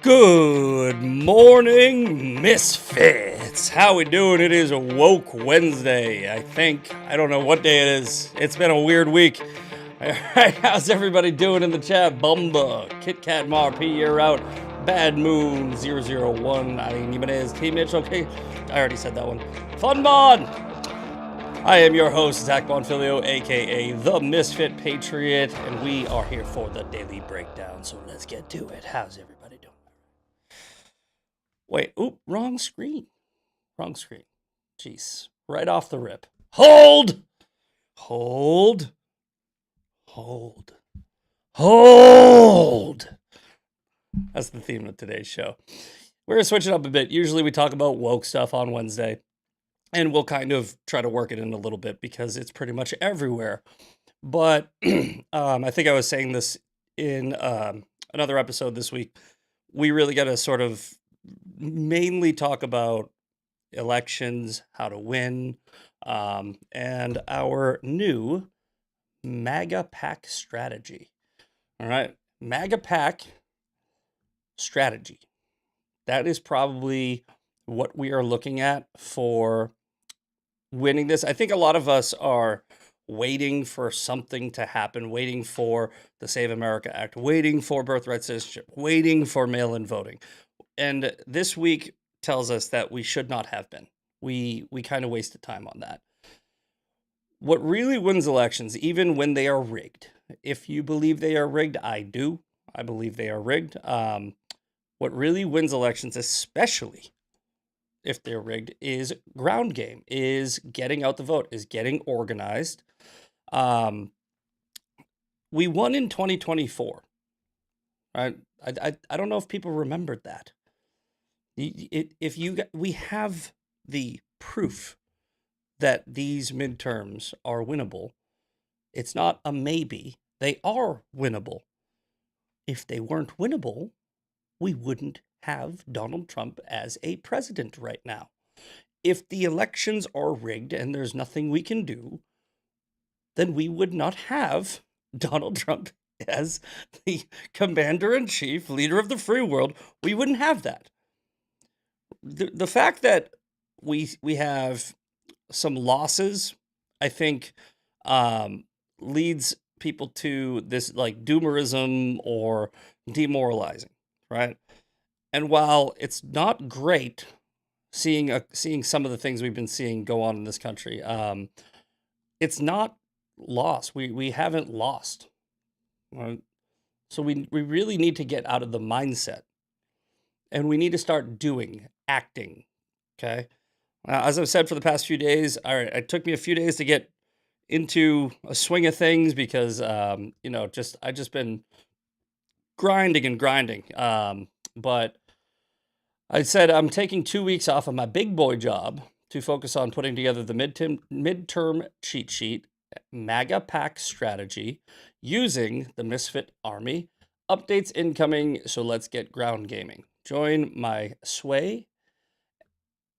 Good morning, Misfits. How we doing? It is Woke Wednesday, I think. I don't know what day it is. It's been a weird week. All right, how's everybody doing in the chat? Bumba, Kit Kat Mar, P Year Out, Bad Moon 001, Eileen Jimenez, T Mitch. Okay, I already said that one. Fun Bon. I am your host, Zach Bonfilio, aka The Misfit Patriot, and we are here for the Daily Breakdown. So let's get to it. How's everybody doing? Wait, wrong screen. Wrong screen. Jeez. Right off the rip. Hold! Hold. Hold. Hold! That's the theme of today's show. We're going to switch it up a bit. Usually we talk about woke stuff on Wednesday, and we'll kind of try to work it in a little bit because it's pretty much everywhere. But I think I was saying this in another episode this week. We really got to sort of mainly talk about elections, how to win, and our new MAGA PAC strategy. All right, MAGA PAC strategy. That is probably what we are looking at for winning this. I think a lot of us are waiting for something to happen, waiting for the Save America Act, waiting for birthright citizenship, waiting for mail-in voting. And this week tells us that we should not have been. We kind of wasted time on that. What really wins elections, even when they are rigged, if you believe they are rigged, I do. I believe they are rigged. What really wins elections, especially if they're rigged, is ground game, is getting out the vote, is getting organized. We won in 2024. Right? I don't know if people remembered that. We have the proof that these midterms are winnable. It's not a maybe. They are winnable. If they weren't winnable, we wouldn't have Donald Trump as a president right now. If the elections are rigged and there's nothing we can do, then we would not have Donald Trump as the commander-in-chief, leader of the free world. We wouldn't have that. The fact that we have some losses, I think, leads people to this like doomerism or demoralizing, right? And while it's not great seeing some of the things we've been seeing go on in this country, it's not lost. We haven't lost. Right? So we really need to get out of the mindset, and we need to start doing, acting. Okay. As I've said for the past few days, it took me a few days to get into a swing of things because, I just been grinding. But I said I'm taking 2 weeks off of my big boy job to focus on putting together the midterm cheat sheet, MAGA PAC strategy, using the Misfit Army. Updates incoming, so let's get ground gaming. Join my sway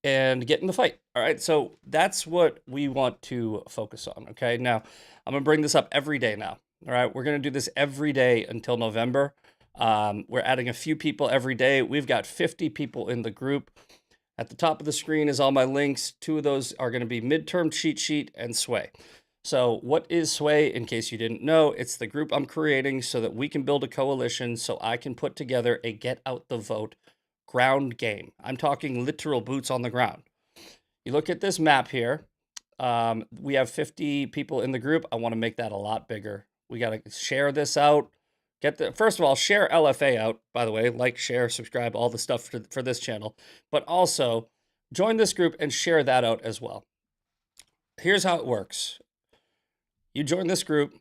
and get in the fight. All right, so that's what we want to focus on. Okay, now I'm gonna bring this up every day now. All right, we're gonna do this every day until November. We're adding a few people every day. We've got 50 people in the group. At the top of the screen is all my links. 2 of those are going to be midterm cheat sheet and sway. So what is sway? In case you didn't know, it's the group I'm creating so that we can build a coalition so I can put together a get out the vote ground game. I'm talking literal boots on the ground. You look at this map here. We have 50 people in the group. I want to make that a lot bigger. We got to share this out. First of all, share LFA out, by the way, like, share, subscribe, all the stuff for this channel, but also join this group and share that out as well. Here's how it works. You join this group,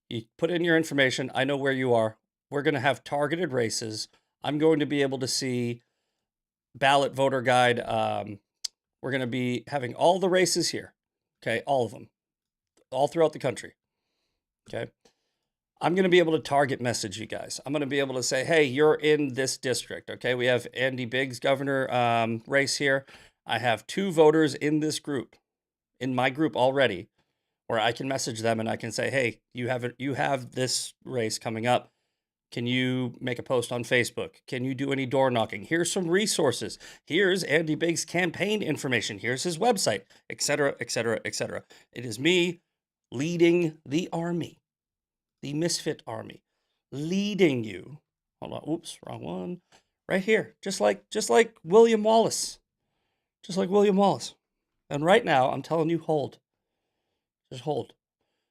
you put in your information. I know where you are. We're going to have targeted races. I'm going to be able to see ballot voter guide. We're going to be having all the races here. Okay. All of them, all throughout the country. Okay. I'm going to be able to target message you guys. I'm going to be able to say, hey, you're in this district. Okay. We have Andy Biggs governor race here. I have 2 voters in this group, in my group already, where I can message them and I can say, hey, you have this race coming up. Can you make a post on Facebook? Can you do any door knocking? Here's some resources. Here's Andy Bigg's campaign information. Here's his website, etc., etc., etc. It is me leading the army, the misfit army, leading you. Hold on. Oops, wrong one. Right here, just like William Wallace, just like William Wallace. And right now, I'm telling you, hold. Just hold.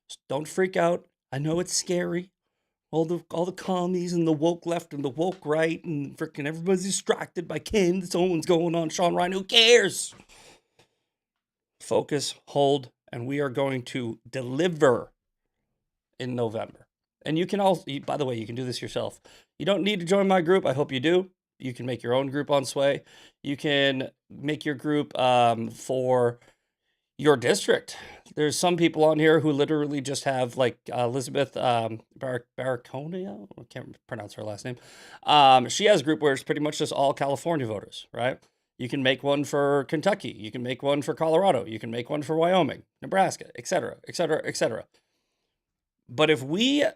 Just don't freak out. I know it's scary. All the commies and the woke left and the woke right and freaking everybody's distracted by Ken. Someone's going on Sean Ryan. Who cares? Focus, hold, and we are going to deliver in November. And you can also, by the way, you can do this yourself. You don't need to join my group. I hope you do. You can make your own group on Sway. You can make your group for your district. There's some people on here who literally just have like Elizabeth Baraconia. I can't pronounce her last name. She has a group where it's pretty much just all California voters, right? You can make one for Kentucky. You can make one for Colorado. You can make one for Wyoming, Nebraska, etc., etc., etc. But if we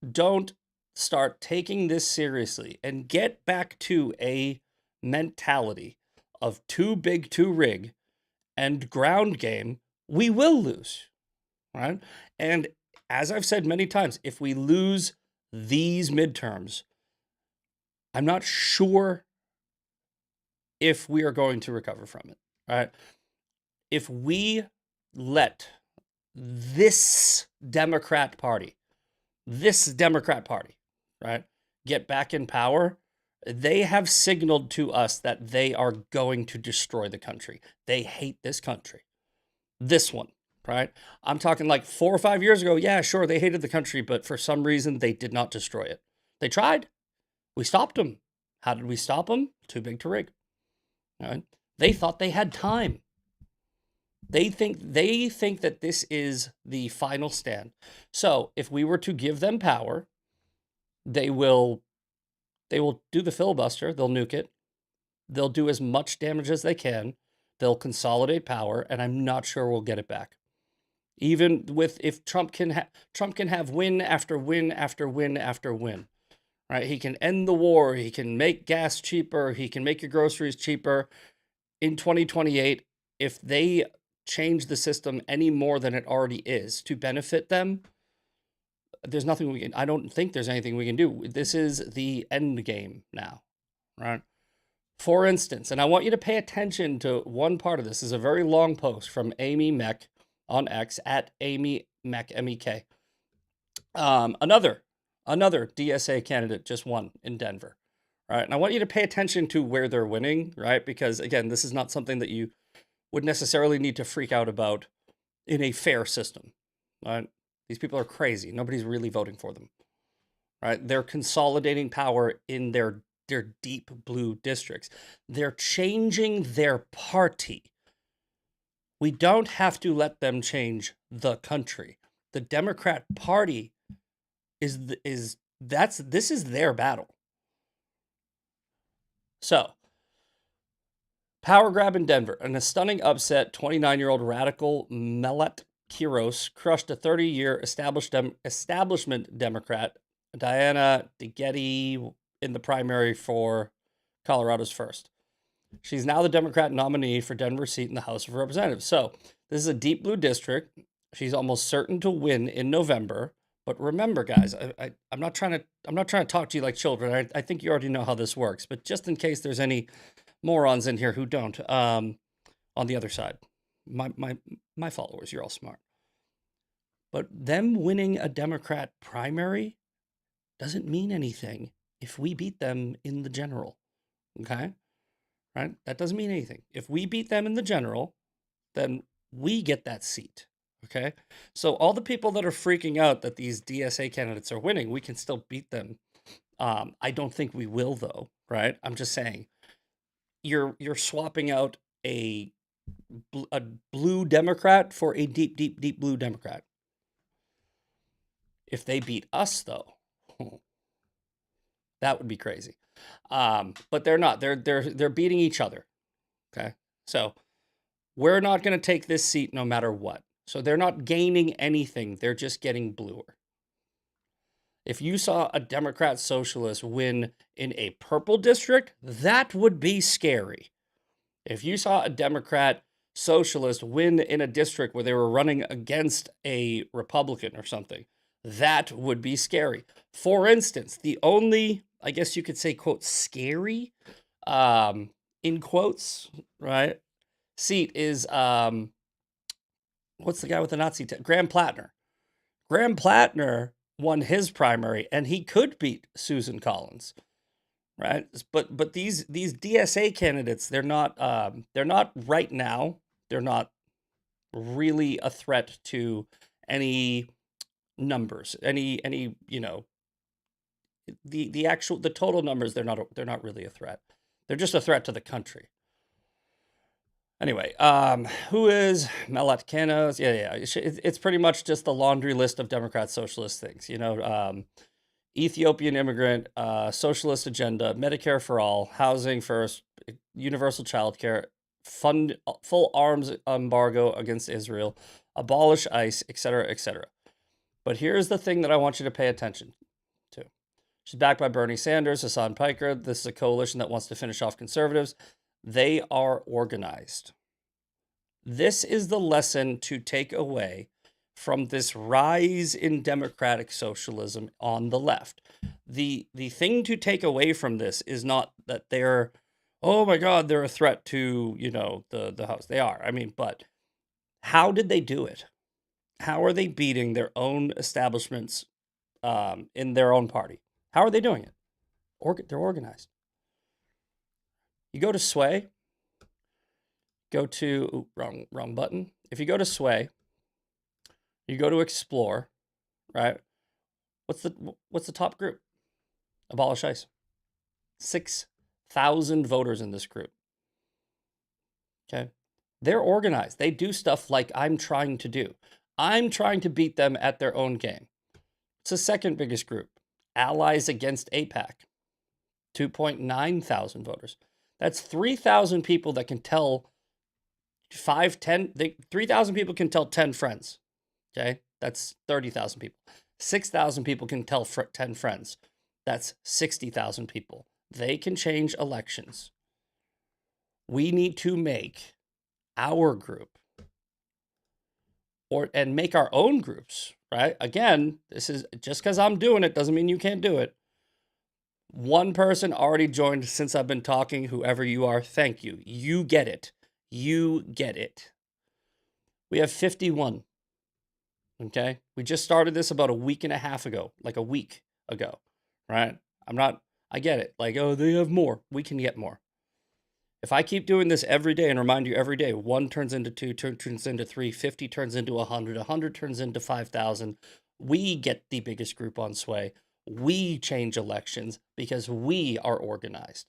don't start taking this seriously and get back to a mentality of too big to rig and ground game, we will lose, right? And as I've said many times, if we lose these midterms, I'm not sure if we are going to recover from it, right? If we let this Democrat Party, right, get back in power, they have signaled to us that they are going to destroy the country. They hate this country. This one, right? I'm talking like 4 or 5 years ago. Yeah, sure, they hated the country, but for some reason, they did not destroy it. They tried. We stopped them. How did we stop them? Too big to rig. Right? They thought they had time. They think that this is the final stand. So if we were to give them power, they will do the filibuster. They'll nuke it. They'll do as much damage as they can. They'll consolidate power, and I'm not sure we'll get it back. Even with if Trump can have win after win after win after win, right? He can end the war. He can make gas cheaper. He can make your groceries cheaper. In 2028, if they change the system any more than it already is to benefit them, there's nothing we can. I don't think there's anything we can do. This is the end game now, right? For instance, and I want you to pay attention to one part of this. This is a very long post from Amy Mech on X at Amy Mech, M-E-K. Another DSA candidate just won in Denver, right? And I want you to pay attention to where they're winning, right? Because again, this is not something that you would necessarily need to freak out about in a fair system, right? These people are crazy. Nobody's really voting for them, right? They're consolidating power in their deep blue districts. They're changing their party. We don't have to let them change the country. The Democrat Party this is their battle. So, power grab in Denver. In a stunning upset, 29-year-old radical Melat Quiros crushed a 30-year establishment Democrat, Diana DeGette, in the primary for Colorado's first. She's now the Democrat nominee for Denver seat in the House of Representatives. So this is a deep blue district. She's almost certain to win in November. But remember, guys, I'm not trying to talk to you like children. I think you already know how this works. But just in case there's any morons in here who don't, on the other side, my followers, you're all smart. But them winning a Democrat primary doesn't mean anything if we beat them in the general, okay? Right? That doesn't mean anything. If we beat them in the general, then we get that seat, okay? So all the people that are freaking out that these DSA candidates are winning, we can still beat them. I don't think we will, though, right? I'm just saying, you're swapping out a blue Democrat for a deep blue Democrat. If they beat us, though, that would be crazy. But they're not. They're beating each other. Okay, so we're not going to take this seat no matter what. So they're not gaining anything. They're just getting bluer. If you saw a Democrat socialist win in a purple district, that would be scary. If you saw a Democrat socialist win in a district where they were running against a Republican or something, that would be scary. For instance, the only, I guess you could say, quote, scary, in quotes, right, seat is, what's the guy with the Nazi? Graham Plattner. Graham Plattner won his primary, and he could beat Susan Collins, right? But these DSA candidates, they're not right now. They're not really a threat to any numbers, any the total numbers. They're not really a threat. They're just a threat to the country. Anyway, who is Melat Kanos? Yeah. It's pretty much just the laundry list of Democrat socialist things. Ethiopian immigrant, socialist agenda, Medicare for all, housing first, universal child care, fund full arms embargo against Israel, abolish ICE, etc., etc. But here's the thing that I want you to pay attention to. She's backed by Bernie Sanders, Hassan Piker. This is a coalition that wants to finish off conservatives. They are organized. This is the lesson to take away from this rise in democratic socialism on the left. The thing to take away from this is not that they're, oh my God, they're a threat to, the House. They are. I mean, but how did they do it? How are they beating their own establishments in their own party? How are they doing it? They're organized. You go to Sway, go to, wrong button. If you go to Sway, you go to Explore, right? What's the top group? Abolish ICE. 6,000 voters in this group. Okay. They're organized. They do stuff like I'm trying to do. I'm trying to beat them at their own game. It's the second biggest group. Allies Against AIPAC. 2.9 thousand voters. That's 3,000 people that can tell 3,000 people can tell 10 friends. Okay, that's 30,000 people. 6,000 people can tell 10 friends. That's 60,000 people. They can change elections. We need to make our group and make our own groups, right? Again, this is just because I'm doing it doesn't mean you can't do it. One person already joined since I've been talking. Whoever you are, thank you. You get it. You get it. We have 51. Okay? We just started this about a week and a half ago, like a week ago, right? I get it. Like, oh, they have more. We can get more. If I keep doing this every day and remind you every day, 1 turns into 2, turns into 3, 50 turns into 100, 100 turns into 5,000, we get the biggest group on Sway. We change elections because we are organized.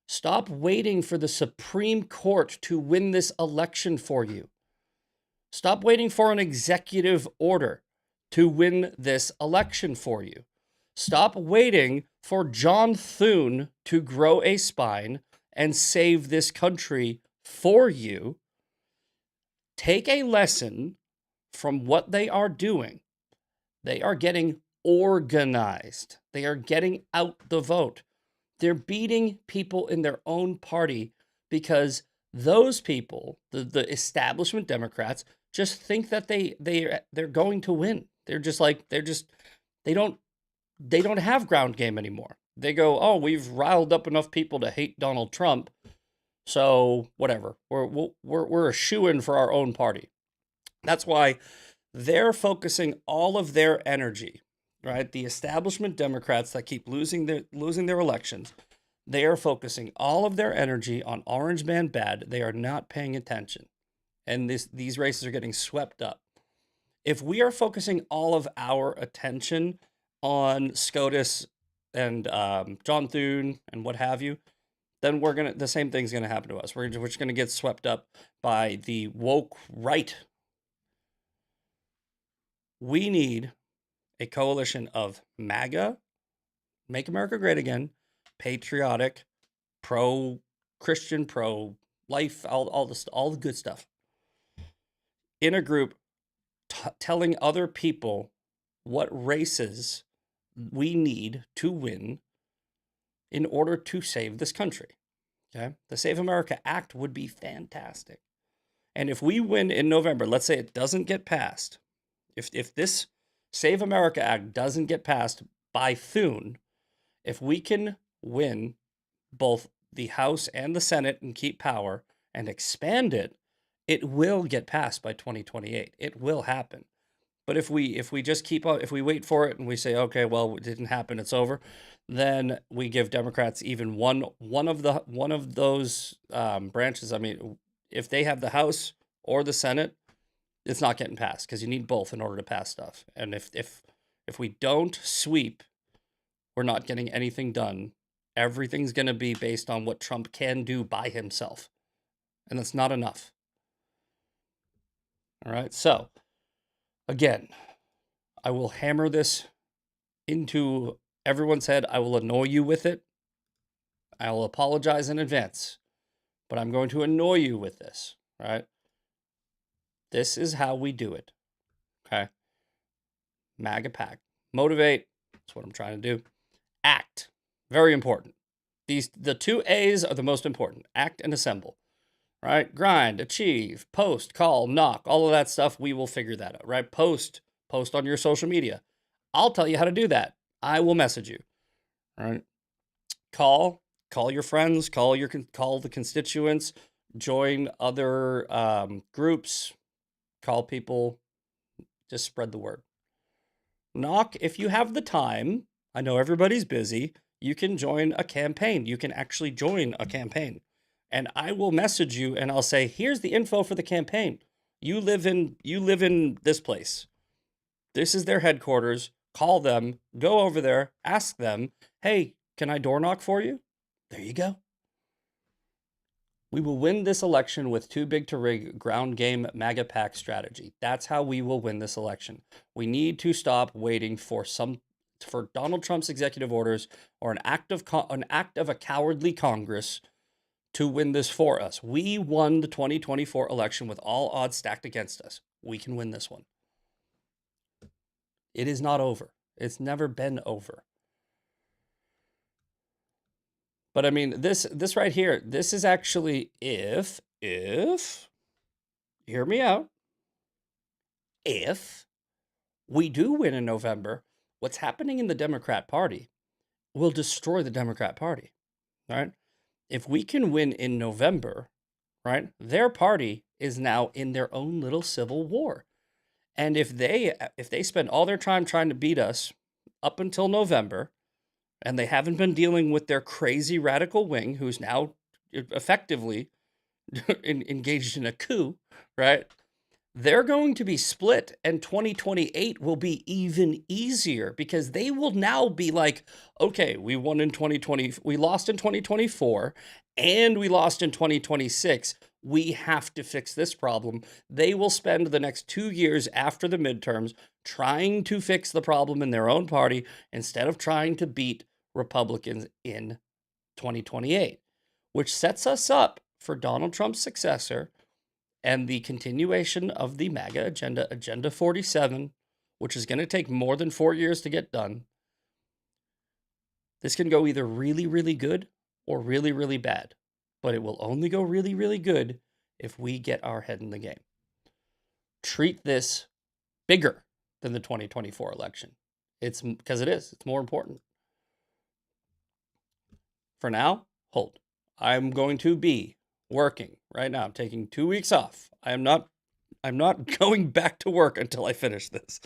Stop waiting for the Supreme Court to win this election for you. Stop waiting for an executive order to win this election for you. Stop waiting for John Thune to grow a spine and save this country for you. Take a lesson from what they are doing. They are getting organized. They are getting out the vote. They're beating people in their own party because those people, the establishment Democrats, just think that they're going to win. They're just like they don't have ground game anymore. They go, oh, we've riled up enough people to hate Donald Trump, so whatever. We're a shoo-in for our own party. That's why they're focusing all of their energy, right? The establishment Democrats that keep losing their elections, they are focusing all of their energy on Orange Man bad. They are not paying attention, and these races are getting swept up. If we are focusing all of our attention on SCOTUS and John Thune and what have you, then the same thing's gonna happen to us. We're just gonna get swept up by the woke right. We need a coalition of MAGA, Make America Great Again, patriotic, pro-Christian, pro-life, all the good stuff, in a group telling other people what races we need to win in order to save this country. Okay? The Save America Act would be fantastic. And if we win in November, let's say it doesn't get passed, if this Save America Act doesn't get passed by Thune, if we can win both the House and the Senate and keep power and expand it, it will get passed by 2028. It will happen. But if we just keep up, if we wait for it and we say, okay, well, it didn't happen, it's over, then we give Democrats even one of those branches. I mean, if they have the House or the Senate, it's not getting passed because you need both in order to pass stuff. And if we don't sweep, we're not getting anything done. Everything's going to be based on what Trump can do by himself, and that's not enough. All right, so again, I will hammer this into everyone's head. I will annoy you with it. I will apologize in advance, but I'm going to annoy you with this, right? This is how we do it, okay? MAGA PAC. Motivate. That's what I'm trying to do. Act. Very important. The two A's are the most important. Act and assemble. Right? Grind, achieve, post, call, knock, all of that stuff. We will figure that out, right? Post on your social media. I'll tell you how to do that. I will message you. All right? Call your friends, call the constituents, join other groups, call people, just spread the word. Knock if you have the time. I know everybody's busy. You can join a campaign. You can actually join a campaign. And I will message you and I'll say, here's the info for the campaign. You live in this place. This is their headquarters. Call them, go over there, ask them, hey, can I door knock for you? There you go. We will win this election with too big to rig ground game MAGA PAC strategy. That's how we will win this election. We need to stop waiting for Donald Trump's executive orders or an act of a cowardly Congress to win this for us. We won the 2024 election with all odds stacked against us. We can win this one. It is not over. It's never been over. But I mean, this right here, this is actually if, hear me out, if we do win in November, what's happening in the Democrat Party will destroy the Democrat Party, right? If we can win in November, right, their party is now in their own little civil war. And if they spend all their time trying to beat us up until November, and they haven't been dealing with their crazy radical wing, who's now effectively engaged in a coup, right? They're going to be split, and 2028 will be even easier because they will now be like, okay, we won in 2020, we lost in 2024, and we lost in 2026. We have to fix this problem. They will spend the next 2 years after the midterms trying to fix the problem in their own party instead of trying to beat Republicans in 2028, which sets us up for Donald Trump's successor and the continuation of the MAGA agenda, Agenda 47, which is going to take more than 4 years to get done. This can go either really, really good or really, really bad, but it will only go really, really good if we get our head in the game. Treat this bigger than the 2024 election. It's because it is. It's more important. For now, hold. I'm going to be working right now. I'm taking 2 weeks off. I'm not going back to work until I finish this.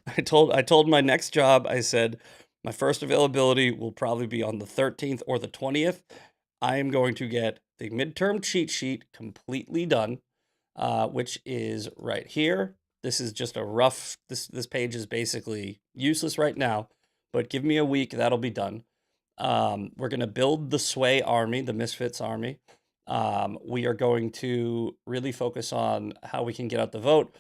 I told my next job, I said my first availability will probably be on the 13th or the 20th. I am going to get the midterm cheat sheet completely done, which is right here. This is just a rough, this page is basically useless right now, but give me a week, that'll be done. We're going to build the Sway army, the Misfits army. We are going to really focus on how we can get out the vote.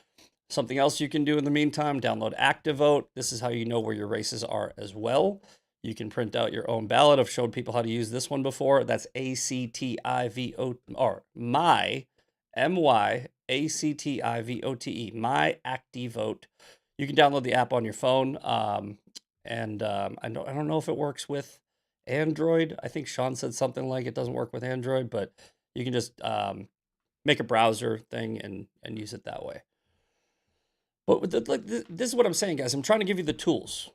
Something else you can do in the meantime, download ActiVote. This is how you know where your races are as well. You can print out your own ballot. I've showed people how to use this one before. That's ACTIVO, or my, MyActivote, My ActiVote. You can download the app on your phone. And I don't know if it works with Android. I think Sean said something like it doesn't work with Android, but you can just make a browser thing and use it that way. But with this is what I'm saying, guys. I'm trying to give you the tools,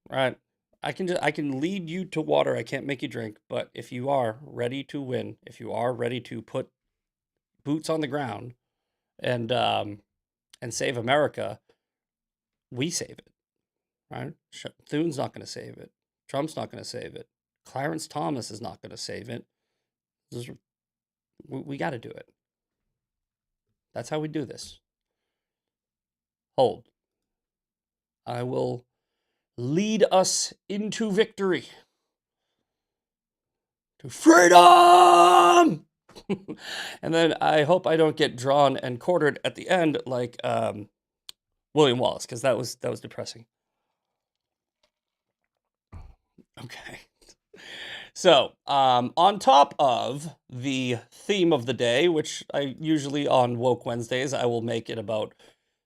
right? I can lead you to water. I can't make you drink. But if you are ready to win, if you are ready to put boots on the ground and save America, we save it, right? Thune's not going to save it. Trump's not going to save it. Clarence Thomas is not going to save it. We got to do it. That's how we do this. Hold. I will lead us into victory. To freedom! And then I hope I don't get drawn and quartered at the end like William Wallace, because that was depressing. Okay. So, on top of the theme of the day, which I usually on Woke Wednesdays, I will make it about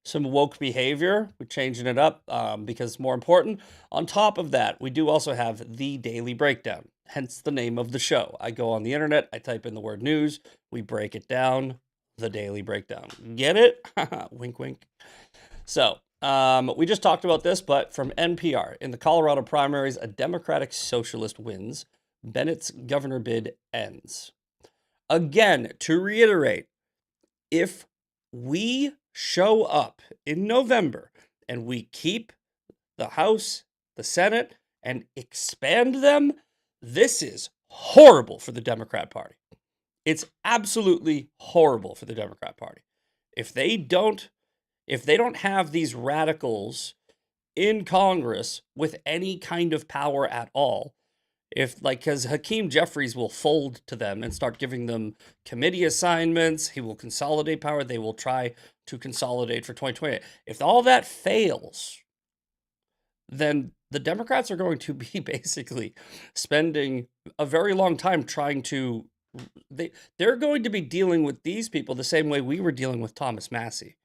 some woke behavior. We're changing it up because more important. On top of that, we do also have the Daily Breakdown, hence the name of the show. I go on the internet, I type in the word news, we break it down, the Daily Breakdown. Get it? Wink, wink. So, we just talked about this, but from NPR, in the Colorado primaries, a Democratic socialist wins. Bennett's governor bid ends. Again, to reiterate, if we show up in November and we keep the House, the Senate, and expand them, this is horrible for the Democrat Party. It's absolutely horrible for the Democrat Party. If they don't have these radicals in Congress with any kind of power at all, because Hakeem Jeffries will fold to them and start giving them committee assignments, he will consolidate power, they will try to consolidate for 2020. If all that fails, then the Democrats are going to be basically spending a very long time trying to, they're going to be dealing with these people the same way we were dealing with Thomas Massie.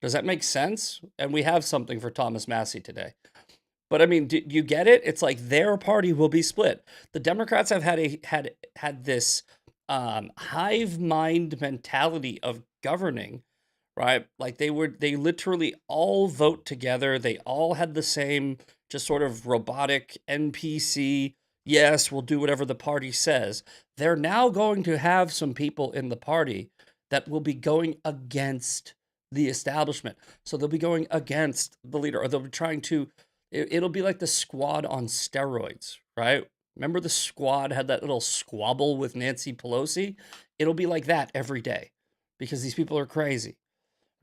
Does that make sense? And we have something for Thomas Massie today. But I mean, do you get it? It's like their party will be split. The Democrats have had this hive mind mentality of governing, right? Like they literally all vote together. They all had the same just sort of robotic NPC. Yes, we'll do whatever the party says. They're now going to have some people in the party that will be going against the establishment. So they'll be going against the leader, or they'll be trying to. It'll be like the Squad on steroids, right? Remember the Squad had that little squabble with Nancy Pelosi? It'll be like that every day because these people are crazy,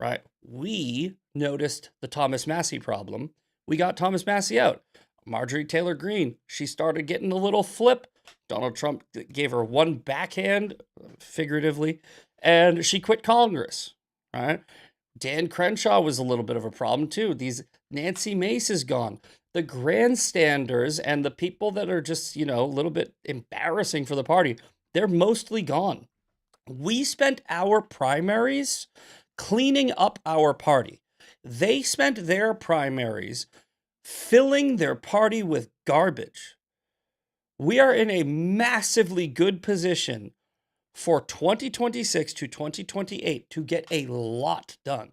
right? We noticed the Thomas Massie problem. We got Thomas Massie out. Marjorie Taylor Greene, she started getting a little flip. Donald Trump gave her one backhand, figuratively, and she quit Congress, right? Dan Crenshaw was a little bit of a problem too. Nancy Mace is gone. The grandstanders and the people that are just, a little bit embarrassing for the party, they're mostly gone. We spent our primaries cleaning up our party. They spent their primaries filling their party with garbage. We are in a massively good position for 2026 to 2028 to get a lot done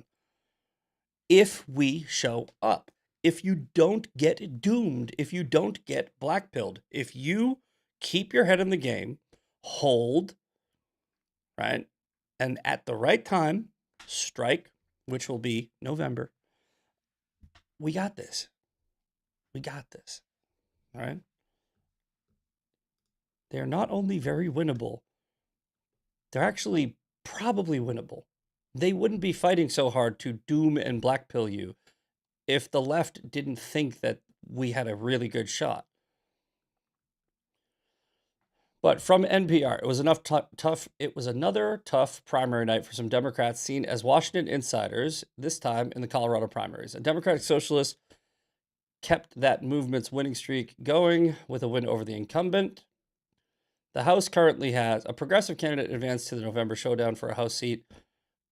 if we show up. If you don't get doomed, if you don't get blackpilled, if you keep your head in the game, hold, right, and at the right time, strike, which will be November, we got this. We got this, all right? They're not only very winnable, they're actually probably winnable. They wouldn't be fighting so hard to doom and blackpill you if the left didn't think that we had a really good shot. But from NPR, it was another tough primary night for some Democrats seen as Washington insiders, this time in the Colorado primaries. A Democratic Socialist kept that movement's winning streak going with a win over the incumbent. The House currently has a progressive candidate advanced to the November showdown for a House seat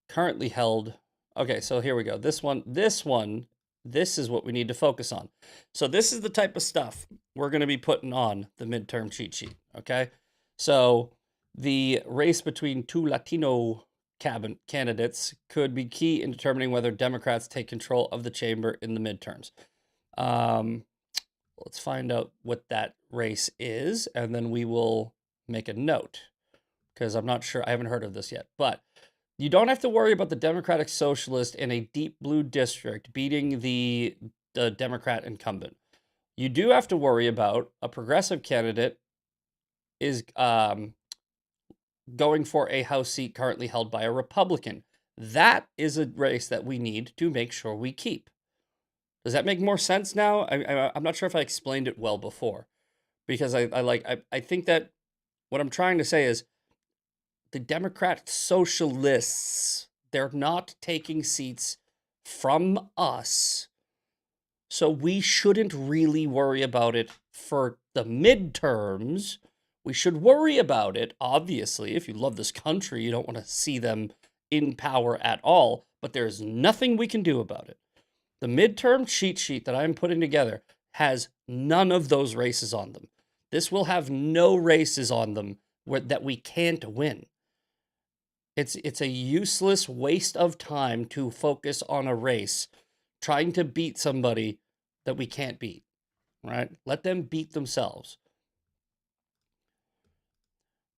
currently held. Okay, so here we go. This one This is what we need to focus on. So this is the type of stuff we're going to be putting on the midterm cheat sheet, okay? So the race between two Latino candidates could be key in determining whether Democrats take control of the chamber in the midterms. Let's find out what that race is, and then we will make a note, because I'm not sure. I haven't heard of this yet. But you don't have to worry about the Democratic Socialist in a deep blue district beating the Democrat incumbent. You do have to worry about a progressive candidate is going for a House seat currently held by a Republican. That is a race that we need to make sure we keep. Does that make more sense now? I'm not sure if I explained it well before, because I think that what I'm trying to say is the Democrat Socialists, they're not taking seats from us, so we shouldn't really worry about it for the midterms. We should worry about it, obviously. If you love this country, you don't want to see them in power at all, but there's nothing we can do about it. The midterm cheat sheet that I'm putting together has none of those races on them. This will have no races on them that we can't win. It's a useless waste of time to focus on a race trying to beat somebody that we can't beat, right? Let them beat themselves.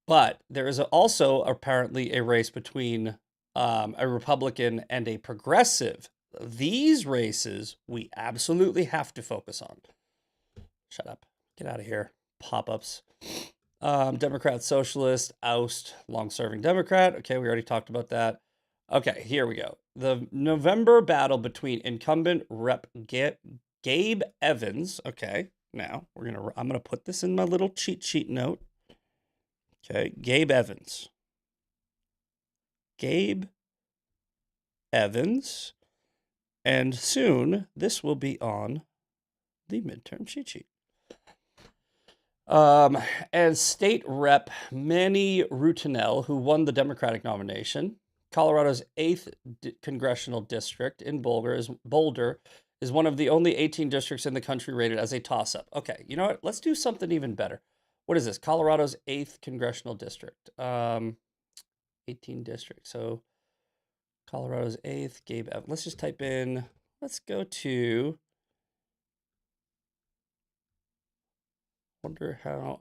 But there is also apparently a race between a Republican and a progressive. These races we absolutely have to focus on. Shut up. Get out of here. Pop-ups. Democrat, Socialist, oust, long-serving Democrat. Okay, we already talked about that. Okay, here we go. The November battle between incumbent Rep. Gabe Evans. Okay, now I'm gonna put this in my little cheat sheet note. Okay, Gabe Evans. Gabe Evans. And soon this will be on the midterm cheat sheet. And State Rep. Manny Rutinel, who won the Democratic nomination, Colorado's 8th congressional district in Boulder is one of the only 18 districts in the country rated as a toss-up. Okay, you know what? Let's do something even better. What is this? Colorado's 8th congressional district. 18 districts. So Colorado's 8th, Gabe Evans. Let's just type in, let's go to, wonder how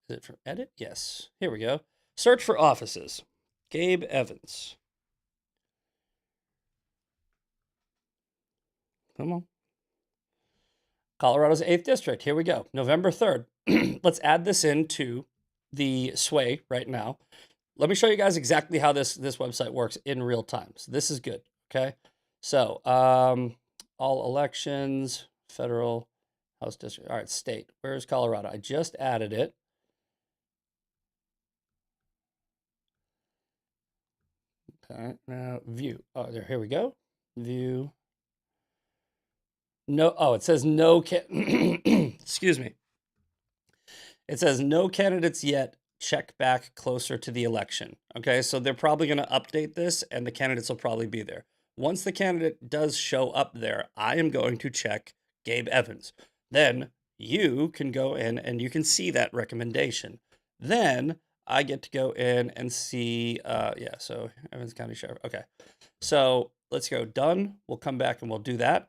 is it for edit? Yes. Here we go. Search for offices. Gabe Evans. Come on. Colorado's 8th district. Here we go. November 3rd. Let's add this into the sway right now. Let me show you guys exactly how this website works in real time. So this is good. Okay. So all elections, federal, House district. All right, state. Where's Colorado? I just added it. Okay, now view. Oh, here we go. View. No, oh, it says no, excuse me. It says no candidates yet. Check back closer to the election. Okay, so they're probably going to update this and the candidates will probably be there. Once the candidate does show up there, I am going to check Gabe Evans. Then you can go in and you can see that recommendation. Then I get to go in and see, yeah, so Evans County Sheriff. Okay, so let's go done. We'll come back and we'll do that.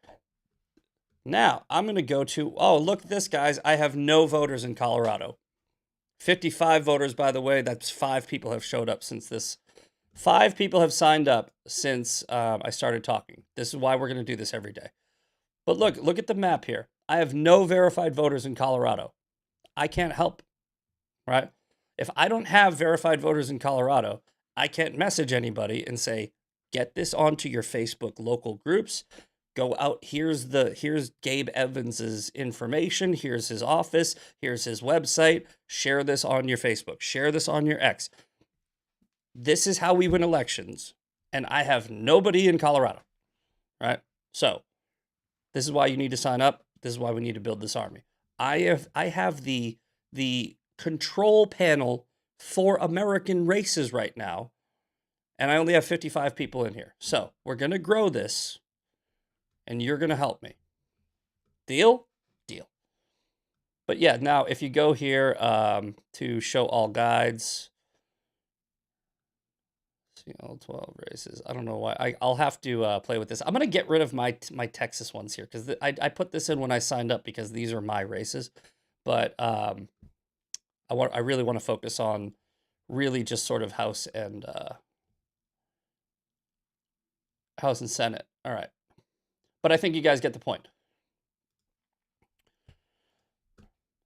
Now I'm going to go to, oh, look at this, guys. I have no voters in Colorado. 55 voters, by the way. That's 5 people have showed up since this. 5 people have signed up since I started talking. This is why we're going to do this every day. But look at the map here. I have no verified voters in Colorado. I can't help, right? If I don't have verified voters in Colorado, I can't message anybody and say, get this onto your Facebook local groups. Go out, here's Gabe Evans's information, here's his office, here's his website, share this on your Facebook, share this on your X. This is how we win elections, and I have nobody in Colorado, right? So, this is why you need to sign up, this is why we need to build this army. I have the control panel for American races right now, And I only have 55 people in here. So we're going to grow this, and you're going to help me. Deal? Deal. But yeah, now if you go here to show all guides, see all 12 races. I don't know why. I'll have to play with this. I'm going to get rid of my Texas ones here because I put this in when I signed up because these are my races. But I really want to focus on really just sort of House and Senate. All right. But I think you guys get the point.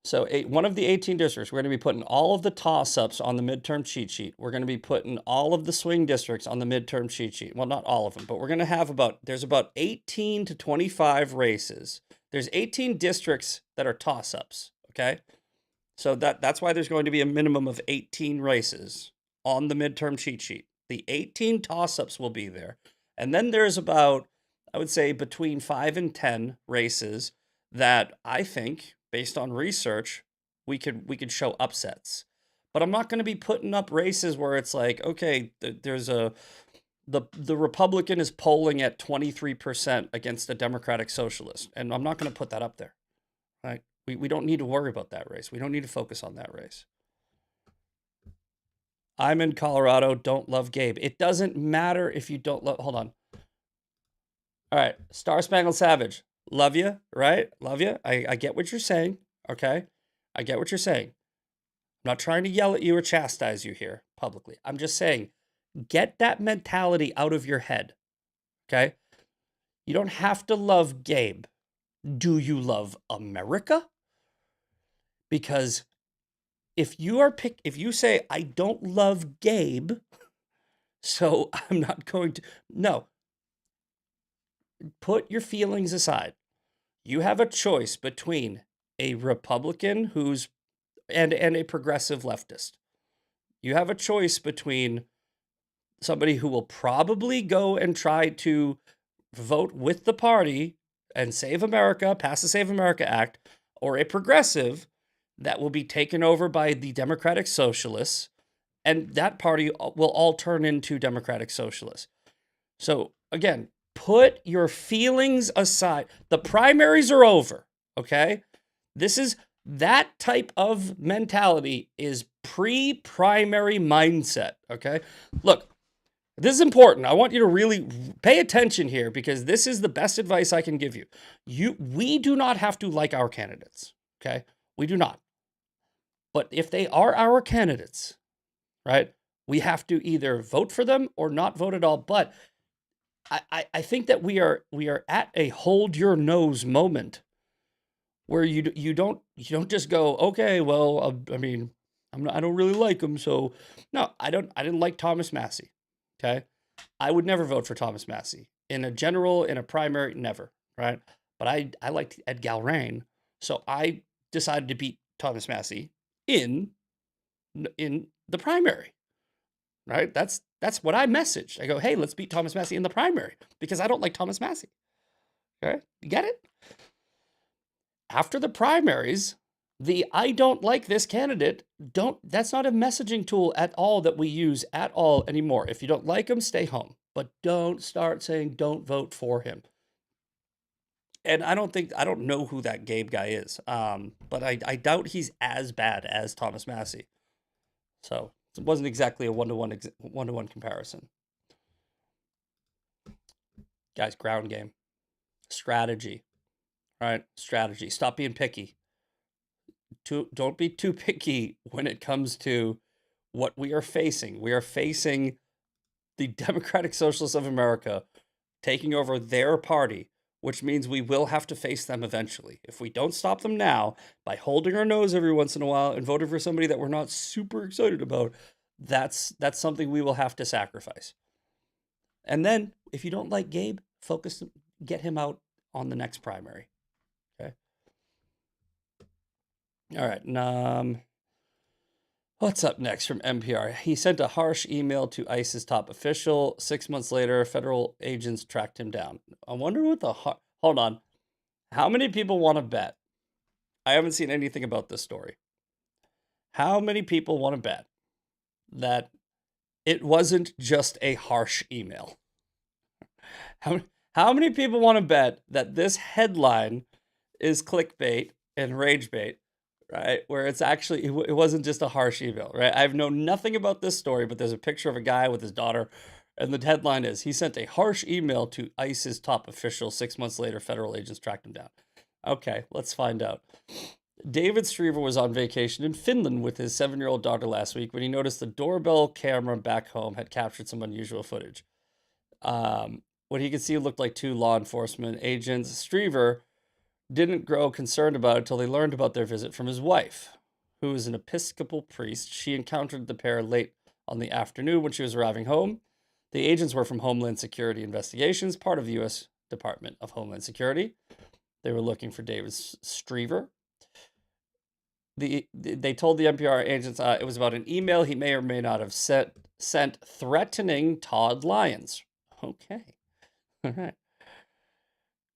So one of the 18 districts, we're going to be putting all of the toss-ups on the midterm cheat sheet. We're going to be putting all of the swing districts on the midterm cheat sheet. Well, not all of them, but we're going to have there's about 18 to 25 races. There's 18 districts that are toss-ups, okay? So that's why there's going to be a minimum of 18 races on the midterm cheat sheet. The 18 toss-ups will be there. And then there's about, I would say, between 5 and 10 races that I think, based on research, we could show upsets. But I'm not going to be putting up races where it's like, okay, there's the Republican is polling at 23% against the Democratic Socialist, and I'm not going to put that up there. Right? We don't need to worry about that race. We don't need to focus on that race. I'm in Colorado, don't love Gabe. It doesn't matter if you don't love, hold on. All right, Star Spangled Savage. Love you, right? Love you. I get what you're saying, okay? I get what you're saying. I'm not trying to yell at you or chastise you here publicly. I'm just saying, get that mentality out of your head, okay? You don't have to love Gabe. Do you love America? Because if you say, I don't love Gabe, so I'm not going to, no. Put your feelings aside. You have a choice between a Republican and a progressive leftist. You have a choice between somebody who will probably go and try to vote with the party and save America, pass the Save America Act, or a progressive that will be taken over by the Democratic Socialists, and that party will all turn into Democratic Socialists. So again, put your feelings aside. The primaries are over, okay? That type of mentality is pre-primary mindset, okay? Look, this is important. I want you to really pay attention here because this is the best advice I can give you. We do not have to like our candidates, okay? We do not. But if they are our candidates, right, we have to either vote for them or not vote at all. But I think that we are at a hold your nose moment where you don't just go, okay, well, I mean, I don't really like him, so no, I didn't like Thomas Massie. Okay, I would never vote for Thomas Massie in a general, in a primary, never, right? But I liked Ed Galrain, so I decided to beat Thomas Massie in the primary. Right? That's what I messaged. I go, hey, let's beat Thomas Massie in the primary because I don't like Thomas Massie. Okay? You get it? After the primaries, I don't like this candidate, that's not a messaging tool at all that we use at all anymore. If you don't like him, stay home. But don't start saying don't vote for him. And I don't know who that Gabe guy is. But I doubt he's as bad as Thomas Massie. So it wasn't exactly a one-to-one comparison. Guys, ground game. Strategy. Right? Strategy. Stop being picky. Don't be too picky when it comes to what we are facing. We are facing the Democratic Socialists of America taking over their party, which means we will have to face them eventually. If we don't stop them now by holding our nose every once in a while and voting for somebody that we're not super excited about, that's something we will have to sacrifice. And then if you don't like Gabe, get him out on the next primary. Okay. All right. What's up next from NPR? He sent a harsh email to ICE's top official. 6 months later, federal agents tracked him down. I wonder what hold on. How many people want to bet? I haven't seen anything about this story. How many people want to bet that It wasn't just a harsh email. How, how many people want to bet that this headline is clickbait and rage bait, right? Where it's actually, it wasn't just a harsh email, right? I've known nothing about this story, but there's a picture of a guy with his daughter, and the headline is, he sent a harsh email to ICE's top official. 6 months later, federal agents tracked him down. Okay, let's find out. David Striever was on vacation in Finland with his 7-year-old daughter last week when he noticed the doorbell camera back home had captured some unusual footage. What he could see looked like 2 law enforcement agents. Striever didn't grow concerned about it until they learned about their visit from his wife, who is an Episcopal priest. She encountered the pair late on the afternoon when she was arriving home. The agents were from Homeland Security Investigations, part of the U.S. Department of Homeland Security. They were looking for David Striever. They told the NPR agents it was about an email he may or may not have sent threatening Todd Lyons. Okay. All right.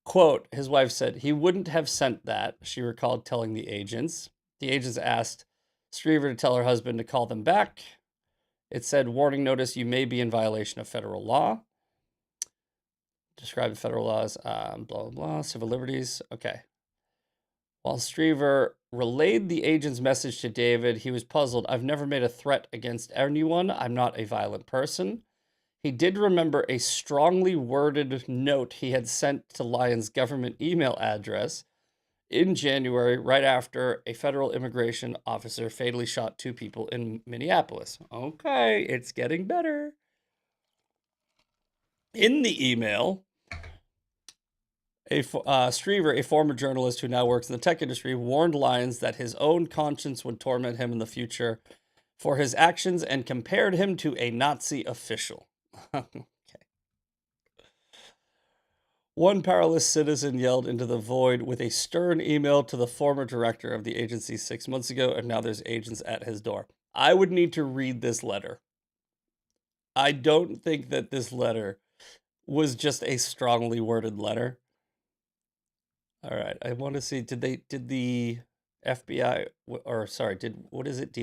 Quote, his wife said, he wouldn't have sent that, she recalled telling the agents. The agents asked Striever to tell her husband to call them back. It said, warning notice, you may be in violation of federal law. Describe the federal laws, blah, blah, blah, civil liberties. Okay. While Striever relayed the agent's message to David, he was puzzled. I've never made a threat against anyone. I'm not a violent person. He did remember a strongly worded note he had sent to Lyons' government email address in January, right after a federal immigration officer fatally shot 2 people in Minneapolis. Okay, it's getting better. In the email, Striever, a former journalist who now works in the tech industry, warned Lyons that his own conscience would torment him in the future for his actions and compared him to a Nazi official. Okay. One powerless citizen yelled into the void with a stern email to the former director of the agency 6 months ago, and now there's agents at his door. I would need to read this letter. I don't think that this letter was just a strongly worded letter. All right, I want to see, did the FBI, or sorry, what is it,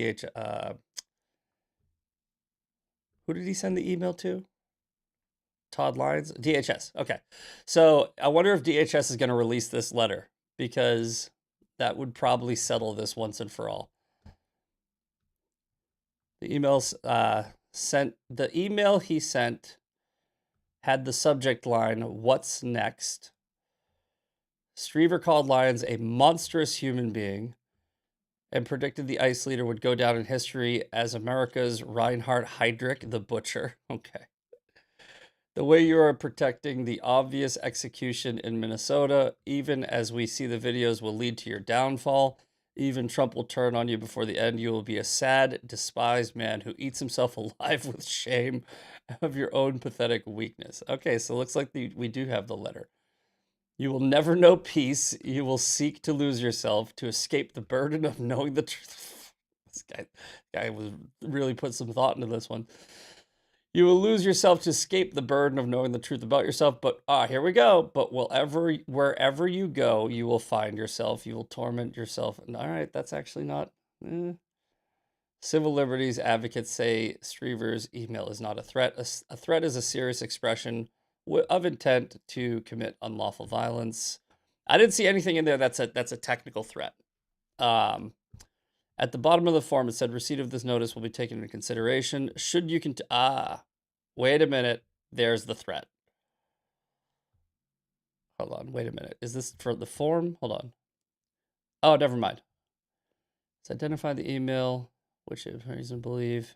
who did he send the email to? Todd Lyons? DHS. Okay. So I wonder if DHS is going to release this letter, because that would probably settle this once and for all. The emails the email he sent had the subject line, "What's next?" Striever called Lyons a monstrous human being and predicted the ICE leader would go down in history as America's Reinhard Heydrich the Butcher. Okay. The way you are protecting the obvious execution in Minnesota, even as we see the videos, will lead to your downfall. Even Trump will turn on you before the end. You will be a sad, despised man who eats himself alive with shame of your own pathetic weakness. Okay, so it looks like we do have the letter. You will never know peace. You will seek to lose yourself to escape the burden of knowing the truth. This guy was really put some thought into this one. You will lose yourself to escape the burden of knowing the truth about yourself. But here we go. But wherever you go, you will find yourself. You will torment yourself. And, all right, that's actually not. Civil liberties advocates say Striever's email is not a threat. A threat is a serious expression of intent to commit unlawful violence. I didn't see anything in there that's a technical threat. At the bottom of the form, it said, receipt of this notice will be taken into consideration. Should you wait a minute. There's the threat. Hold on. Wait a minute. Is this for the form? Hold on. Oh, never mind. Let's identify the email, which is reason to believe.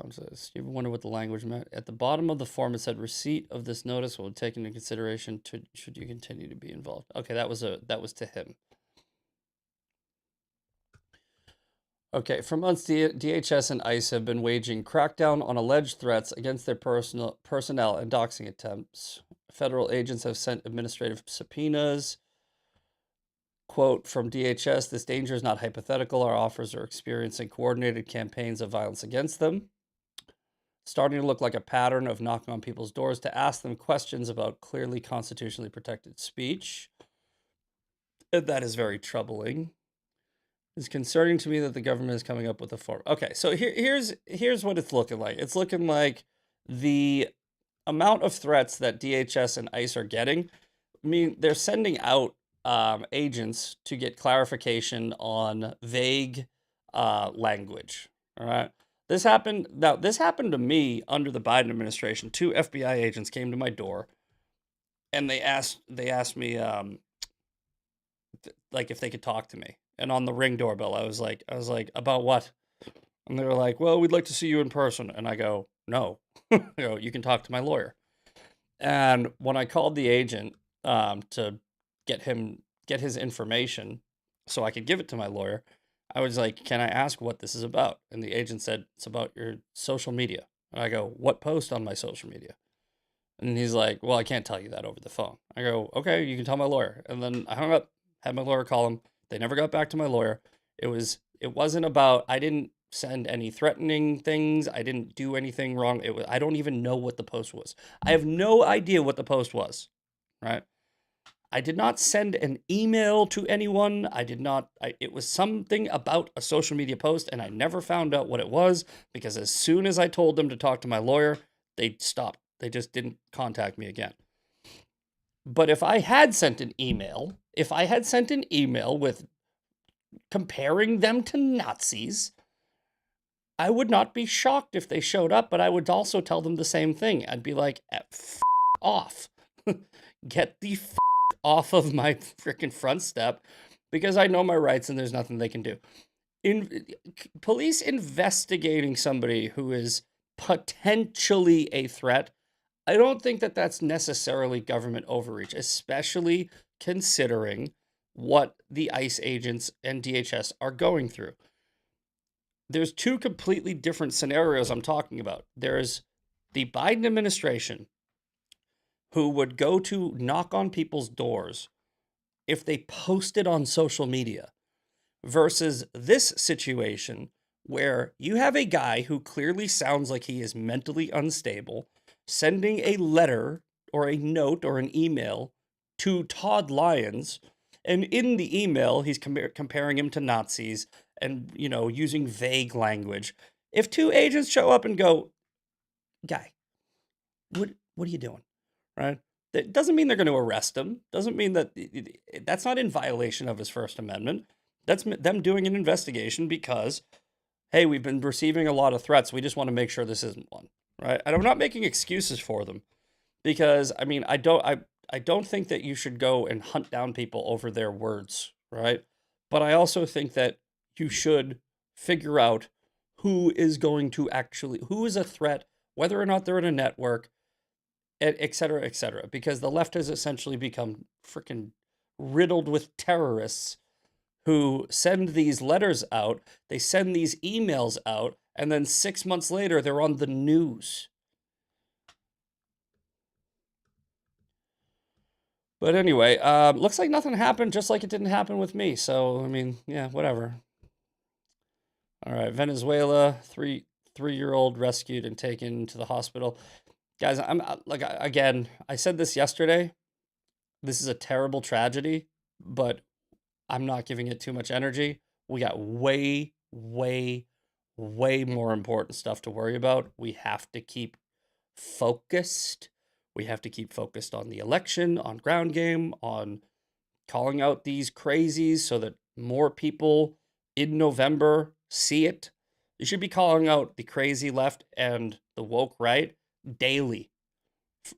You ever wonder what the language meant? At the bottom of the form, it said, receipt of this notice will be taken into consideration should you continue to be involved. Okay, that was to him. Okay, for months, DHS and ICE have been waging crackdown on alleged threats against their personnel and doxing attempts. Federal agents have sent administrative subpoenas. Quote from DHS, this danger is not hypothetical. Our officers are experiencing coordinated campaigns of violence against them, starting to look like a pattern of knocking on people's doors to ask them questions about clearly constitutionally protected speech. And that is very troubling. It's concerning to me that the government is coming up with a form. Okay, so here's what it's looking like. It's looking like the amount of threats that DHS and ICE are getting. I mean, they're sending out agents to get clarification on vague language. All right. This happened. Now, this happened to me under the Biden administration. 2 FBI agents came to my door, and they asked me like if they could talk to me. And on the Ring doorbell, I was like, about what? And they were like, well, we'd like to see you in person. And I go, no, you can talk to my lawyer. And when I called the agent to get his information so I could give it to my lawyer, I was like, can I ask what this is about? And the agent said, it's about your social media. And I go, what post on my social media? And he's like, well, I can't tell you that over the phone. I go, okay, you can tell my lawyer. And then I hung up, had my lawyer call him. They never got back to my lawyer. It wasn't about, I didn't send any threatening things. I didn't do anything wrong. I don't even know what the post was. I have no idea what the post was, right? I did not send an email to anyone. It was something about a social media post, and I never found out what it was because as soon as I told them to talk to my lawyer, they stopped. They just didn't contact me again. But if I had sent an email with comparing them to Nazis, I would not be shocked if they showed up, but I would also tell them the same thing. I'd be like, F off. Get the f off of my freaking front step because I know my rights and there's nothing they can do. Police investigating somebody who is potentially a threat, I don't think that that's necessarily government overreach, especially considering what the ICE agents and DHS are going through. There's 2 completely different scenarios I'm talking about. There's the Biden administration who would go to knock on people's doors if they posted on social media versus this situation where you have a guy who clearly sounds like he is mentally unstable sending a letter or a note or an email to Todd Lyons, and in the email he's comparing him to Nazis and using vague language. If 2 agents show up and go, guy, what are you doing, right? That doesn't mean they're going to arrest him. Doesn't mean that's not in violation of his First Amendment. That's them doing an investigation because, hey, we've been receiving a lot of threats. We just want to make sure this isn't one, right? And I'm not making excuses for them because, I mean, I don't think that you should go and hunt down people over their words, right? But I also think that you should figure out who is a threat, whether or not they're in a network, et cetera, because the left has essentially become freaking riddled with terrorists who send these letters out, they send these emails out, and then 6 months later, they're on the news. But anyway, looks like nothing happened, just like it didn't happen with me. So, I mean, yeah, whatever. All right, Venezuela, three-year-old rescued and taken to the hospital. Guys, I'm like, again, I said this yesterday. This is a terrible tragedy, but I'm not giving it too much energy. We got way, way, way more important stuff to worry about. We have to keep focused. We have to keep focused on the election, on ground game, on calling out these crazies so that more people in November see it. You should be calling out the crazy left and the woke right daily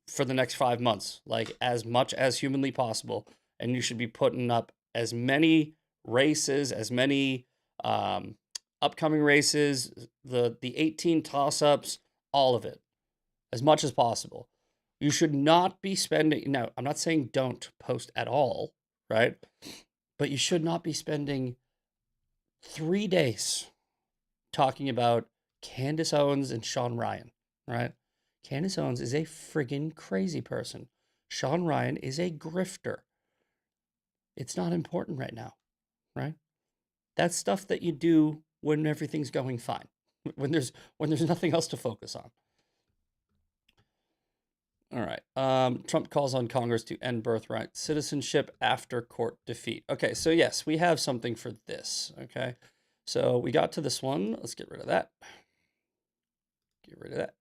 for the next 5 months, like as much as humanly possible. And you should be putting up as many races, as many upcoming races, the 18 toss-ups, all of it, as much as possible. You should not be spending, now, I'm not saying don't post at all, right? But you should not be spending 3 days talking about Candace Owens and Sean Ryan, right? Candace Owens is a friggin' crazy person. Sean Ryan is a grifter. It's not important right now, right? That's stuff that you do when everything's going fine, when there's nothing else to focus on. All right. Trump calls on Congress to end birthright citizenship after court defeat. Okay, so yes, we have something for this. Okay, so we got to this one. Let's get rid of that. Get rid of that.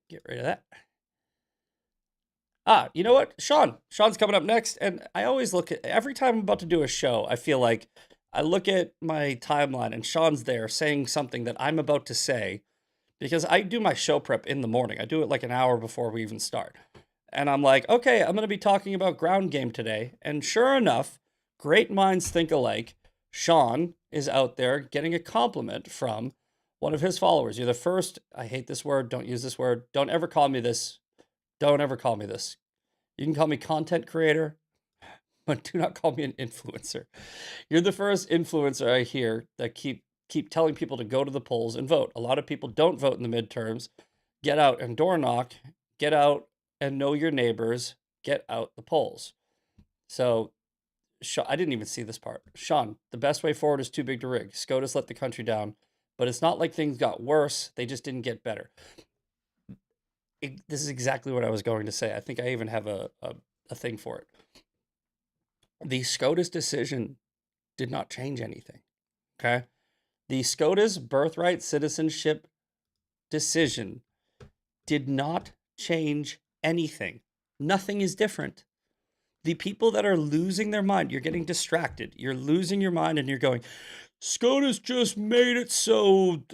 Get rid of that. Ah, you know what? Sean's coming up next. And I always look at, every time I'm about to do a show, I feel like I look at my timeline and Sean's there saying something that I'm about to say because I do my show prep in the morning. I do it like an hour before we even start. And I'm like, okay, I'm going to be talking about ground game today. And sure enough, great minds think alike. Sean is out there getting a compliment from one of his followers. You're the first, I hate this word, don't use this word, don't ever call me this. Don't ever call me this. You can call me content creator, but do not call me an influencer. You're the first influencer I hear that keep telling people to go to the polls and vote. A lot of people don't vote in the midterms. Get out and door knock. Get out and know your neighbors. Get out the polls. So, I didn't even see this part. Sean, the best way forward is too big to rig. SCOTUS let the country down, but it's not like things got worse. They just didn't get better. This is exactly what I was going to say. I think I even have a thing for it. The SCOTUS decision did not change anything. Okay? The SCOTUS birthright citizenship decision did not change anything. Nothing is different. The people that are losing their mind, you're getting distracted. You're losing your mind and you're going, SCOTUS just made it so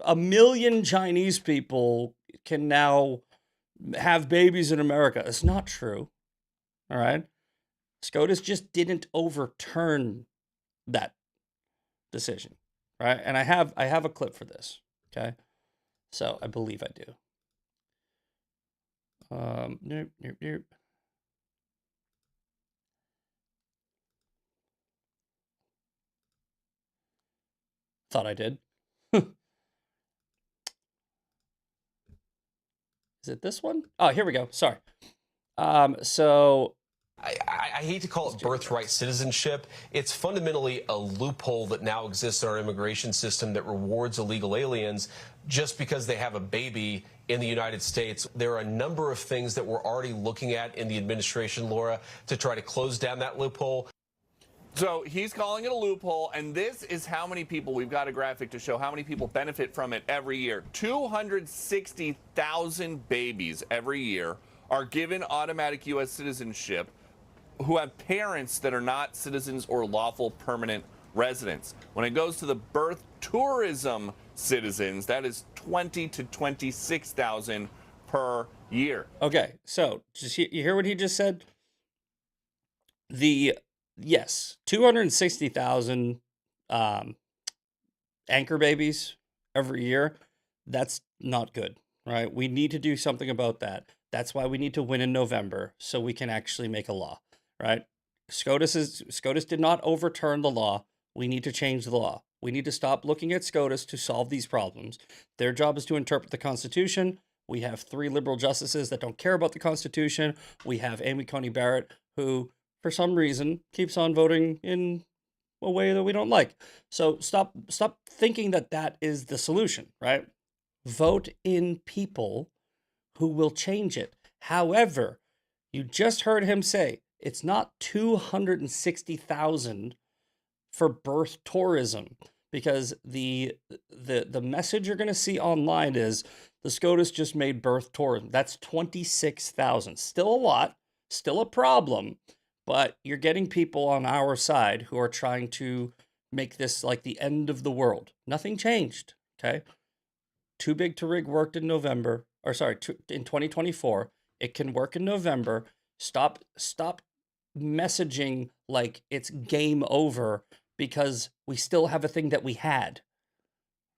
a million Chinese people can now have babies in America. It's not true. All right. SCOTUS just didn't overturn that decision. Right. And I have a clip for this. Okay. So I believe I do. Nope. Thought I did. Is it this one? Oh, here we go. Sorry. So I hate to call it birthright citizenship. It's fundamentally a loophole that now exists in our immigration system that rewards illegal aliens just because they have a baby in the United States. There are a number of things that we're already looking at in the administration, Laura, to try to close down that loophole. So he's calling it a loophole, and this is how many people, we've got a graphic to show how many people benefit from it every year. 260,000 babies every year are given automatic U.S. citizenship who have parents that are not citizens or lawful permanent residents. When it goes to the birth tourism citizens, that is 20 to 26,000 per year. Okay, so you hear what he just said? Yes, 260,000 anchor babies every year. That's not good, right? We need to do something about that. That's why we need to win in November so we can actually make a law, right? SCOTUS did not overturn the law. We need to change the law. We need to stop looking at SCOTUS to solve these problems. Their job is to interpret the Constitution. We have 3 liberal justices that don't care about the Constitution. We have Amy Coney Barrett, who for some reason keeps on voting in a way that we don't like. So stop thinking that that is the solution, right? Vote in people who will change it. However, you just heard him say it's not 260,000 for birth tourism, because the message you're going to see online is the SCOTUS just made birth tourism. That's 26,000. Still a lot, still a problem. But you're getting people on our side who are trying to make this like the end of the world. Nothing changed, okay? Too big to rig worked in November, in 2024. It can work in November. Stop messaging like it's game over because we still have a thing that we had.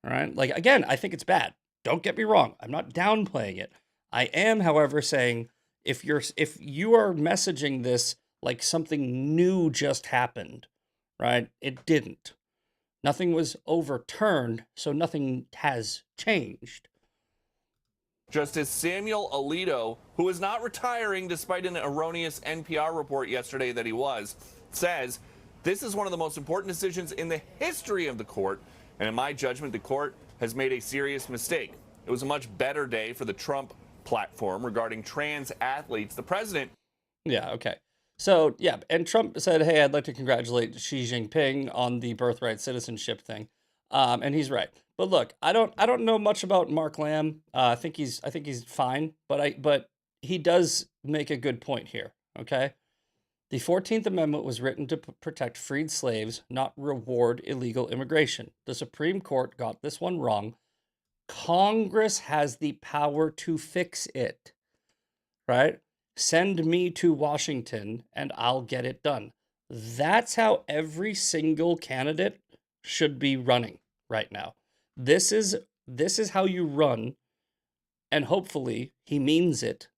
All right? Like, again, I think it's bad. Don't get me wrong. I'm not downplaying it. I am, however, saying if you are messaging this like something new just happened, right? It didn't. Nothing was overturned, so nothing has changed. Justice Samuel Alito, who is not retiring despite an erroneous NPR report yesterday that he was, says this is one of the most important decisions in the history of the court, and in my judgment, the court has made a serious mistake. It was a much better day for the Trump platform regarding trans athletes. The president. Yeah, okay. So, yeah, and Trump said, "Hey, I'd like to congratulate Xi Jinping on the birthright citizenship thing." And he's right. But look, I don't know much about Mark Lamb. I think he's fine, but he does make a good point here, okay? The 14th Amendment was written to protect freed slaves, not reward illegal immigration. The Supreme Court got this one wrong. Congress has the power to fix it, right? Send me to Washington and I'll get it done. That's how every single candidate should be running right now. This is how you run, and hopefully he means it,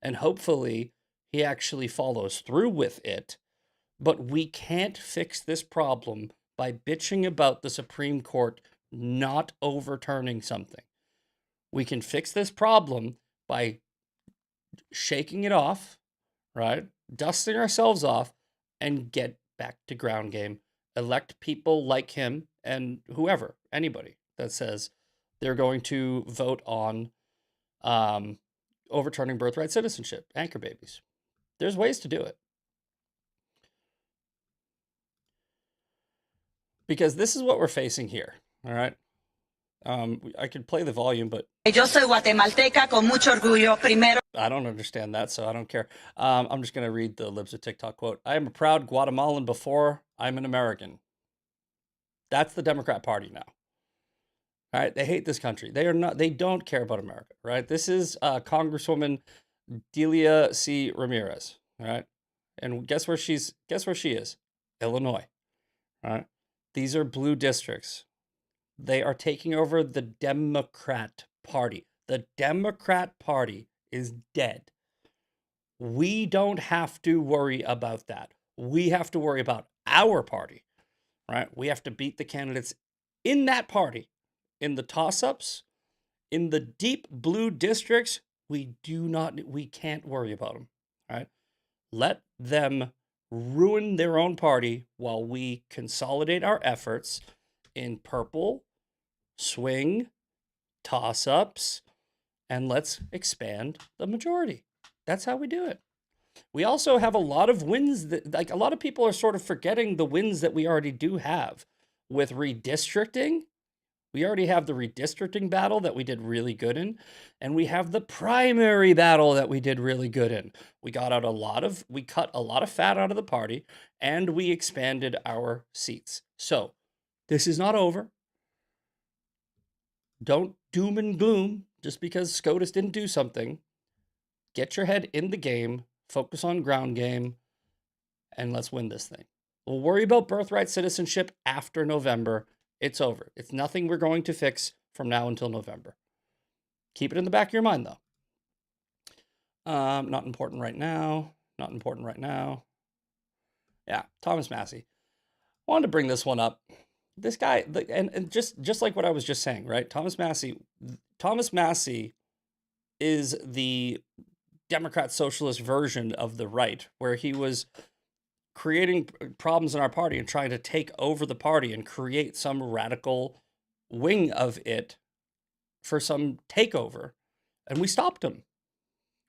and hopefully he actually follows through with it. But we can't fix this problem by bitching about the Supreme Court not overturning something. We can fix this problem by shaking it off, right? Dusting ourselves off and get back to ground game. Elect people like him and whoever, anybody that says they're going to vote on overturning birthright citizenship, anchor babies. There's ways to do it. Because this is what we're facing here, all right? I could play the volume, but Yo soy guatemalteca con mucho orgullo. Primero. I don't understand that, so I don't care. I'm just going to read the Libs of TikTok quote. "I am a proud Guatemalan before I'm an American." That's the Democrat Party now. All right, they hate this country. They don't care about America, right? This is Congresswoman Delia C. Ramirez, all right? And guess where she is? Illinois, all right? These are blue districts. They are taking over the Democrat Party. The Democrat Party is dead. We don't have to worry about that. We have to worry about our party, right? We have to beat the candidates in that party. In the toss-ups, in the deep blue districts, we can't worry about them, right? Let them ruin their own party while we consolidate our efforts in purple, swing, toss-ups, and let's expand the majority. That's how we do it. We also have a lot of wins that, like, a lot of people are sort of forgetting the wins that we already do have with redistricting. We already have the redistricting battle that we did really good in, and we have the primary battle that we did really good in. We cut a lot of fat out of the party, and we expanded our seats. So this is not over. Don't doom and gloom just because SCOTUS didn't do something. Get your head in the game, focus on ground game, and let's win this thing. We'll worry about birthright citizenship after November. It's over. It's nothing we're going to fix from now until November. Keep it in the back of your mind, though. Not important right now. Not important right now. Yeah, Thomas Massie. Wanted to bring this one up. This guy, and just like what I was just saying, right? Thomas Massie is the Democrat socialist version of the right, where he was creating problems in our party and trying to take over the party and create some radical wing of it for some takeover. And we stopped him,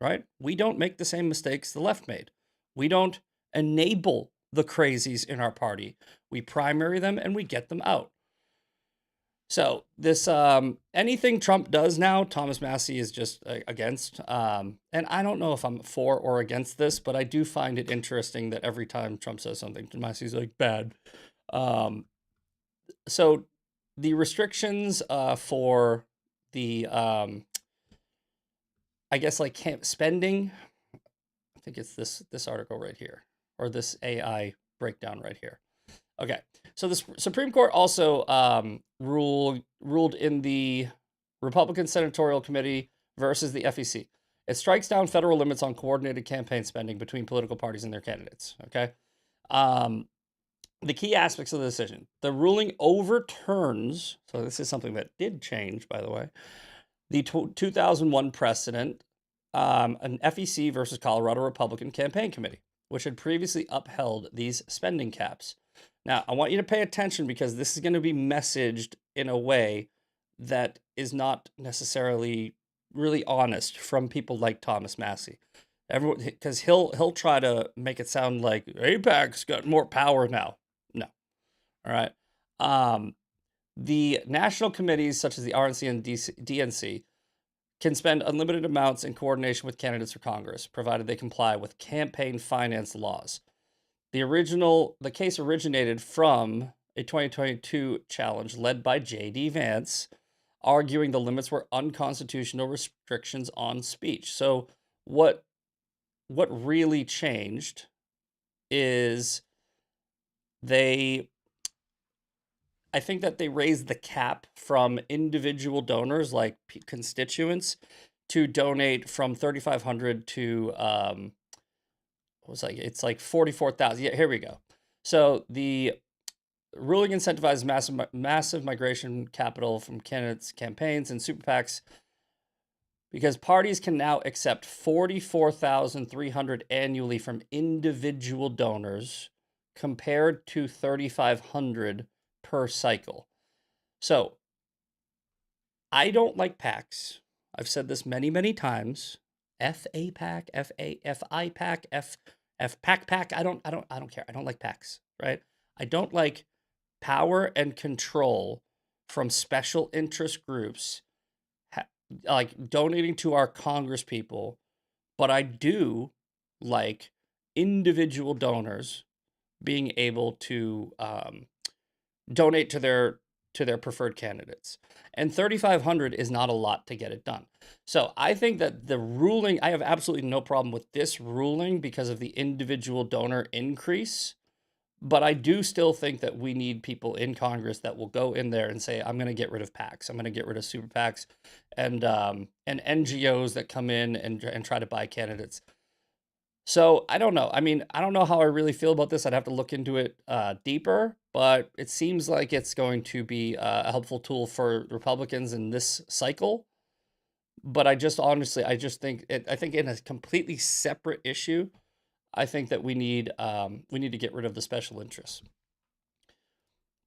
right? We don't make the same mistakes the left made. We don't enable the crazies in our party. We primary them and we get them out. So this, anything Trump does now, Thomas Massie is just against. And I don't know if I'm for or against this, but I do find it interesting that every time Trump says something, Massie's like, bad. So the restrictions for the, I guess, like spending, I think it's this article right here, or this AI breakdown right here. Okay, so the Supreme Court also ruled in the Republican Senatorial Committee versus the FEC. It strikes down federal limits on coordinated campaign spending between political parties and their candidates. Okay, the key aspects of the decision: the ruling overturns. So this is something that did change, by the way. The 2001 precedent, an FEC versus Colorado Republican Campaign Committee, which had previously upheld these spending caps. Now, I want you to pay attention because this is going to be messaged in a way that is not necessarily really honest from people like Thomas Massey. Everyone, because he'll try to make it sound like AIPAC's got more power now. No. All right. The national committees, such as the RNC and DNC, can spend unlimited amounts in coordination with candidates for Congress, provided they comply with campaign finance laws. The case originated from a 2022 challenge led by J.D. Vance, arguing the limits were unconstitutional restrictions on speech. So what really changed is I think that they raised the cap from individual donors, like constituents, to donate from 3,500 to it's like 44,000. Yeah, here we go. So the ruling incentivizes massive migration capital from candidates' campaigns and super PACs because parties can now accept 44,300 annually from individual donors compared to 3,500 per cycle. So I don't like PACs. I've said this many, many times. FAPAC, FIPAC, FPAC. I don't care. I don't like PACs, right? I don't like power and control from special interest groups like donating to our Congress people, but I do like individual donors being able to donate to their preferred candidates. And 3,500 is not a lot to get it done. So I think that the ruling, I have absolutely no problem with this ruling because of the individual donor increase. But I do still think that we need people in Congress that will go in there and say, I'm going to get rid of PACs. I'm going to get rid of super PACs and NGOs that come in and try to buy candidates. So I don't know. I mean, I don't know how I really feel about this. I'd have to look into it deeper, but it seems like it's going to be a helpful tool for Republicans in this cycle. But I just think in a completely separate issue, I think that we need to get rid of the special interests.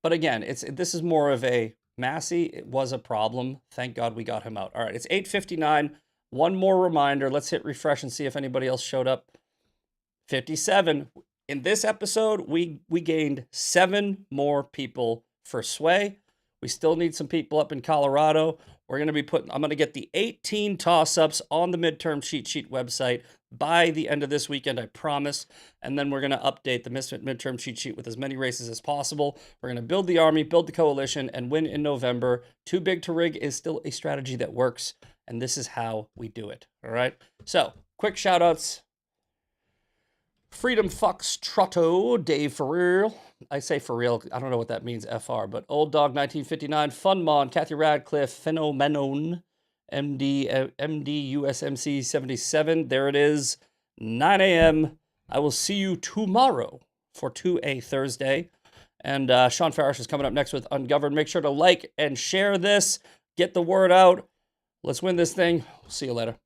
But again, this is more of a Massey. It was a problem. Thank God we got him out. All right, it's 8:59. One more reminder. Let's hit refresh and see if anybody else showed up. 57. In this episode, we gained 7 more people for Sway. We still need some people up in Colorado. I'm going to get the 18 toss-ups on the midterm cheat sheet website by the end of this weekend, I promise. And then we're going to update the midterm cheat sheet with as many races as possible. We're going to build the army, build the coalition, and win in November. Too big to rig is still a strategy that works, and this is how we do it. All right? So, quick shout-outs. Freedom Fox Trotto, Dave for real. I say for real. I don't know what that means, FR, but Old Dog 1959, Funmon, Kathy Radcliffe, Phenomenon, MD USMC 77. There it is, 9 a.m. I will see you tomorrow for 2A Thursday. And Sean Farish is coming up next with Ungoverned. Make sure to like and share this. Get the word out. Let's win this thing. See you later.